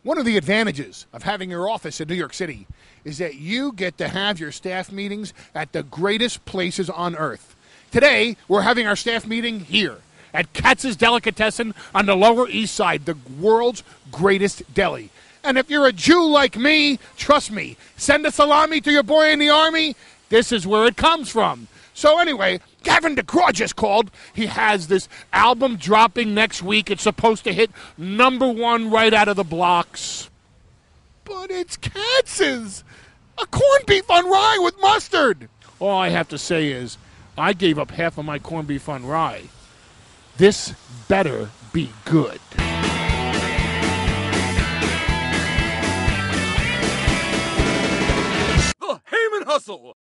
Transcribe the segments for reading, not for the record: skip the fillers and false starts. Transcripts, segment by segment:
One of the advantages of having your office in New York City is that you get to have your staff meetings at the greatest places on earth. Today, we're having our staff meeting here at Katz's Delicatessen on the Lower East Side, the world's greatest deli. And if you're a Jew like me, trust me, send a salami to your boy in the army, this is where it comes from. So anyway, Gavin DeGraw just called. He has this album dropping next week. It's supposed to hit #1 right out of the blocks. But it's Katz's. A corned beef on rye with mustard. All I have to say is, I gave up half of my corned beef on rye. This better be good. The Heyman Hustle.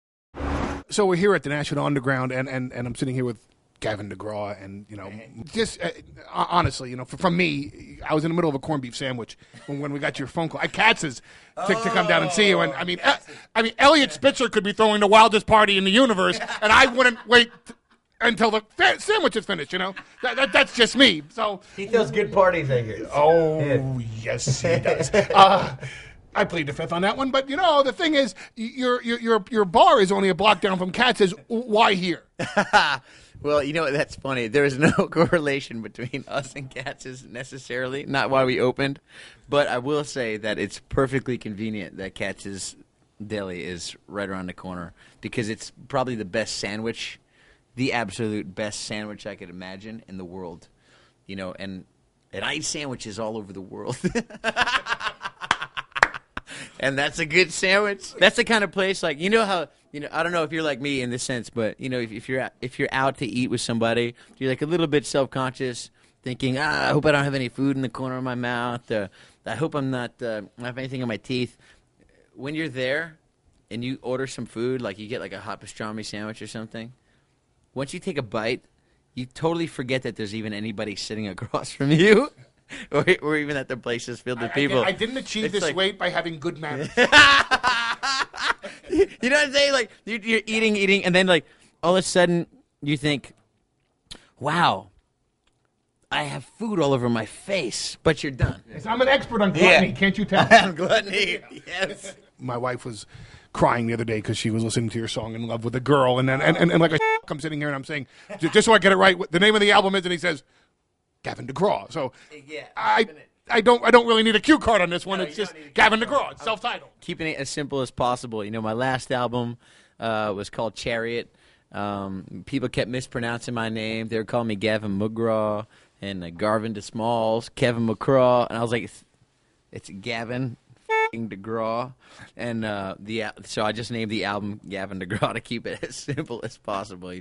So we're here at the National Underground, and I'm sitting here with Gavin DeGraw, and, just honestly, from me, I was in the middle of a corned beef sandwich when we got your phone call at Katz's to come down and see you. And I mean, Elliot Spitzer could be throwing the wildest party in the universe, and I wouldn't wait until the sandwich is finished. That's just me. So he throws good parties, I guess. Oh, yes, he does. I plead the fifth on that one, but the thing is, your bar is only a block down from Katz's. Why here? Well, that's funny. There is no correlation between us and Katz's necessarily. Not why we opened, but I will say that it's perfectly convenient that Katz's Deli is right around the corner because it's probably the best sandwich, the absolute best sandwich I could imagine in the world. And I eat sandwiches all over the world. And that's a good sandwich. That's the kind of place, like, how, I don't know if you're like me in this sense, but, if you're out to eat with somebody, you're like a little bit self-conscious, thinking, I hope I don't have any food in the corner of my mouth. I hope I'm not, have anything in my teeth. When you're there and you order some food, like you get like a hot pastrami sandwich or something, once you take a bite, you totally forget that there's even anybody sitting across from you. Or even that the place is filled with people. I didn't achieve this weight by having good manners. You know what I'm saying? Like, you're eating, and then, like, all of a sudden, you think, wow, I have food all over my face, but you're done. Yes, I'm an expert on gluttony, can't you tell? Gluttony, yes. My wife was crying the other day because she was listening to your song "In Love with a Girl," and like I'm sitting here and I'm saying, just so I get it right, the name of the album is, and he says, Gavin DeGraw. So yeah, I don't really need a cue card on this one. It's just Gavin DeGraw. It's self-titled. Keeping it as simple as possible. My last album was called Chariot. People kept mispronouncing my name. They were calling me Gavin McGraw and Garvin DeSmalls, Kevin McCraw, and I was like, it's Gavin DeGraw, and so I just named the album Gavin DeGraw to keep it as simple as possible.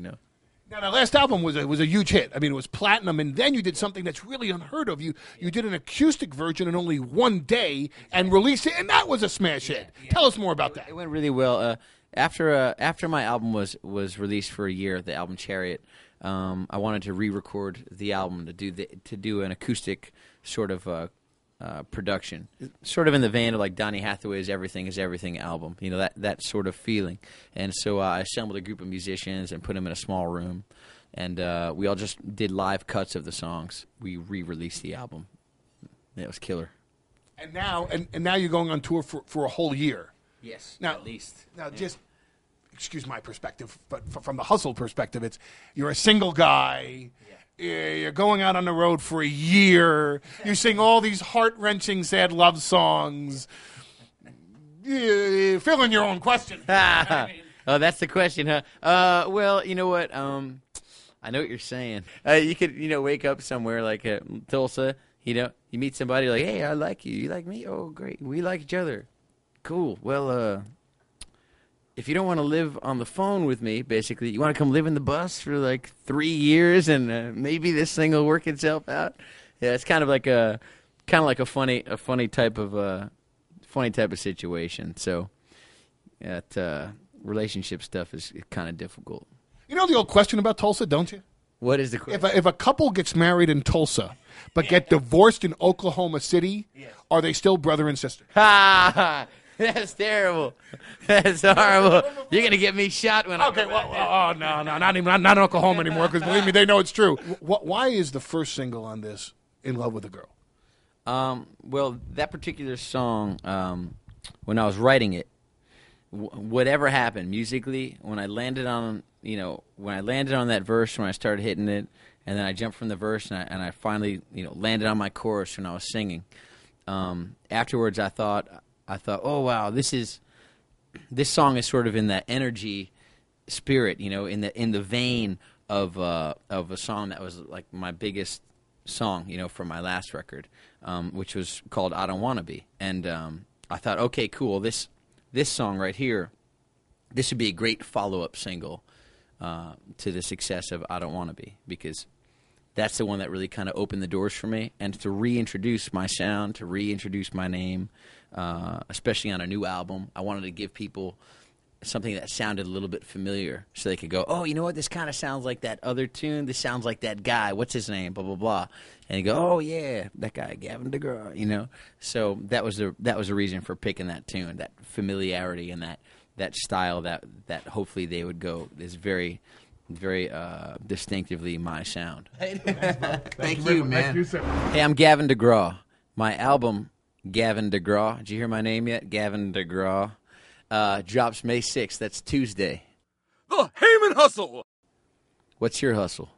Now, the last album was a huge hit. I mean, it was platinum, and then you did something that's really unheard of. You did an acoustic version in only one day and released it, and that was a smash hit. Tell us more about that. It went really well. After my album was released for a year, the album Chariot, I wanted to re-record the album to do an acoustic sort of production, sort of in the vein of like Donny Hathaway's "Everything Is Everything" album, that sort of feeling. And so I assembled a group of musicians and put them in a small room, and we all just did live cuts of the songs. We re-released the album. It was killer. And now you're going on tour for a whole year. Yes, now, at least. Now, just excuse my perspective, but from the hustle perspective, you're a single guy. Yeah. You're going out on the road for a year. You sing all these heart-wrenching, sad love songs. Fill in your own question. Oh, that's the question, huh? Well, you know what? I know what you're saying. You could, wake up somewhere like Tulsa. You meet somebody like, hey, I like you. You like me? Oh, great. We like each other. Cool. Well, if you don't want to live on the phone with me, basically, you want to come live in the bus for like 3 years, and maybe this thing will work itself out. Yeah, it's kind of like a funny type of situation. So, that relationship stuff is kind of difficult. You know the old question about Tulsa, don't you? What is the question? If a couple gets married in Tulsa, but get divorced in Oklahoma City, are they still brother and sister? Ha! That's terrible. That's horrible. You're gonna get me shot when I. Okay. Well, no, not in Oklahoma anymore. Because believe me, they know it's true. Why is the first single on this "In Love with a Girl"? Well, that particular song, when I was writing it, whatever happened musically, when I landed on that verse, when I started hitting it, and then I jumped from the verse, and I finally, landed on my chorus when I was singing. Afterwards, I thought, oh wow, this song is sort of in that energy spirit, in the vein of a song that was like my biggest song, for my last record, which was called "I Don't Wanna Be," and I thought, okay, cool, this song right here, this would be a great follow-up single to the success of "I Don't Wanna Be," because that's the one that really kind of opened the doors for me, and to reintroduce my sound, to reintroduce my name, especially on a new album. I wanted to give people something that sounded a little bit familiar so they could go, oh, you know what, this kind of sounds like that other tune. This sounds like that guy. What's his name? Blah, blah, blah. And you go, oh, yeah, that guy, Gavin DeGraw, So that was the reason for picking that tune, that familiarity and that style that hopefully they would go is very, very distinctively my sound. Thank you, man. Thank you, sir. Hey, I'm Gavin DeGraw. My album, Gavin DeGraw. Did you hear my name yet? Gavin DeGraw. Drops May 6th. That's Tuesday. The Heyman Hustle. What's your hustle?